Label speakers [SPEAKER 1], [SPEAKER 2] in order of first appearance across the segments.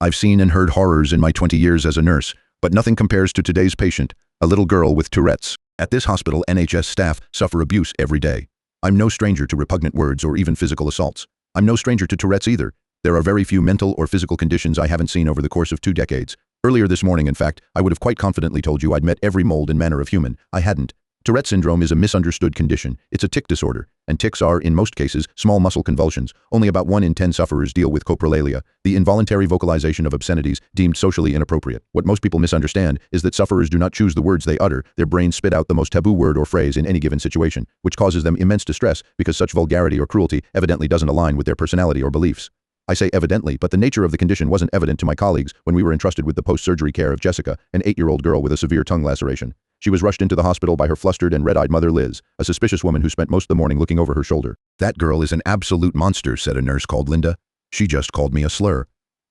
[SPEAKER 1] I've seen and heard horrors in my 20 years as a nurse, but nothing compares to today's patient, a little girl with Tourette's. At this hospital, NHS staff suffer abuse every day. I'm no stranger to repugnant words or even physical assaults. I'm no stranger to Tourette's either. There are very few mental or physical conditions I haven't seen over the course of 2 decades. Earlier this morning, in fact, I would have quite confidently told you I'd met every mold and manner of human. I hadn't. Tourette syndrome is a misunderstood condition. It's a tic disorder, and tics are, in most cases, small muscle convulsions. Only about 1 in 10 sufferers deal with coprolalia, the involuntary vocalization of obscenities deemed socially inappropriate. What most people misunderstand is that sufferers do not choose the words they utter. Their brains spit out the most taboo word or phrase in any given situation, which causes them immense distress because such vulgarity or cruelty evidently doesn't align with their personality or beliefs. I say evidently, but the nature of the condition wasn't evident to my colleagues when we were entrusted with the post-surgery care of Jessica, an 8-year-old girl with a severe tongue laceration. She was rushed into the hospital by her flustered and red-eyed mother Liz, a suspicious woman who spent most of the morning looking over her shoulder. "That girl is an absolute monster," said a nurse called Linda. "She just called me a slur."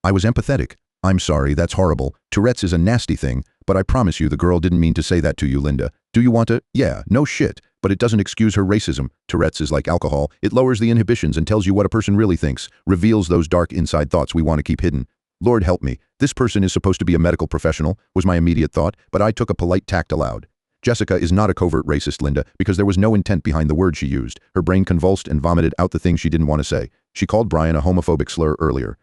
[SPEAKER 1] I was empathetic. "I'm sorry, that's horrible. Tourette's is a nasty thing, but I promise you the girl didn't mean to say that to you, Linda. Do you want to? Yeah, no shit. But it doesn't excuse her racism. Tourette's is like alcohol. It lowers the inhibitions and tells you what a person really thinks, reveals those dark inside thoughts we want to keep hidden. Lord help me, this person is supposed to be a medical professional," was my immediate thought, but I took a polite tact aloud. "Jessica is not a covert racist, Linda, because there was no intent behind the word she used. Her brain convulsed and vomited out the things she didn't want to say. She called Brian a homophobic slur earlier.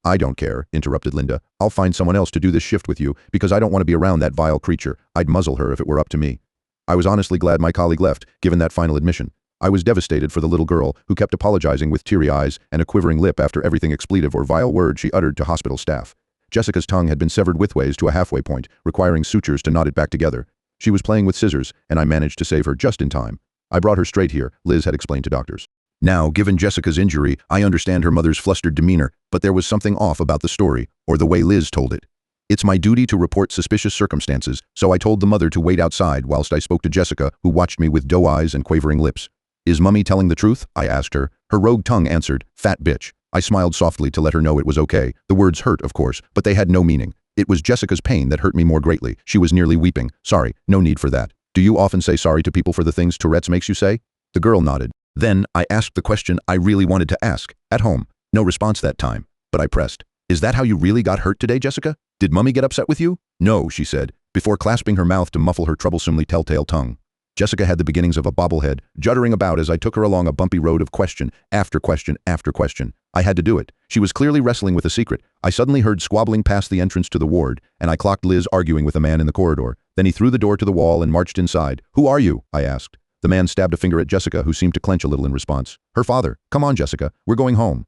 [SPEAKER 1] I don't care," interrupted Linda. "I'll find someone else to do this shift with you, because I don't want to be around that vile creature. I'd muzzle her if it were up to me." I was honestly glad my colleague left, given that final admission. I was devastated for the little girl, who kept apologizing with teary eyes and a quivering lip after everything expletive or vile word she uttered to hospital staff. Jessica's tongue had been severed widthways to a halfway point, requiring sutures to knot it back together. She was playing with scissors, and I managed to save her just in time. "I brought her straight here," Liz had explained to doctors. Now, given Jessica's injury, I understand her mother's flustered demeanor, but there was something off about the story, or the way Liz told it. It's my duty to report suspicious circumstances, so I told the mother to wait outside whilst I spoke to Jessica, who watched me with doe eyes and quavering lips. "Is Mummy telling the truth?" I asked her. Her rogue tongue answered, "Fat bitch." I smiled softly to let her know it was okay. The words hurt, of course, but they had no meaning. It was Jessica's pain that hurt me more greatly. She was nearly weeping. "Sorry, no need for that. Do you often say sorry to people for the things Tourette's makes you say?" The girl nodded. Then I asked the question I really wanted to ask. At home. No response that time, but I pressed. "Is that how you really got hurt today, Jessica? Did Mummy get upset with you?" "No," she said, before clasping her mouth to muffle her troublesomely telltale tongue. Jessica had the beginnings of a bobblehead, juddering about as I took her along a bumpy road of question after question after question. I had to do it. She was clearly wrestling with a secret. I suddenly heard squabbling past the entrance to the ward, and I clocked Liz arguing with a man in the corridor. Then he threw the door to the wall and marched inside. "Who are you?" I asked. The man stabbed a finger at Jessica, who seemed to clench a little in response. "Her father. Come on, Jessica. We're going home."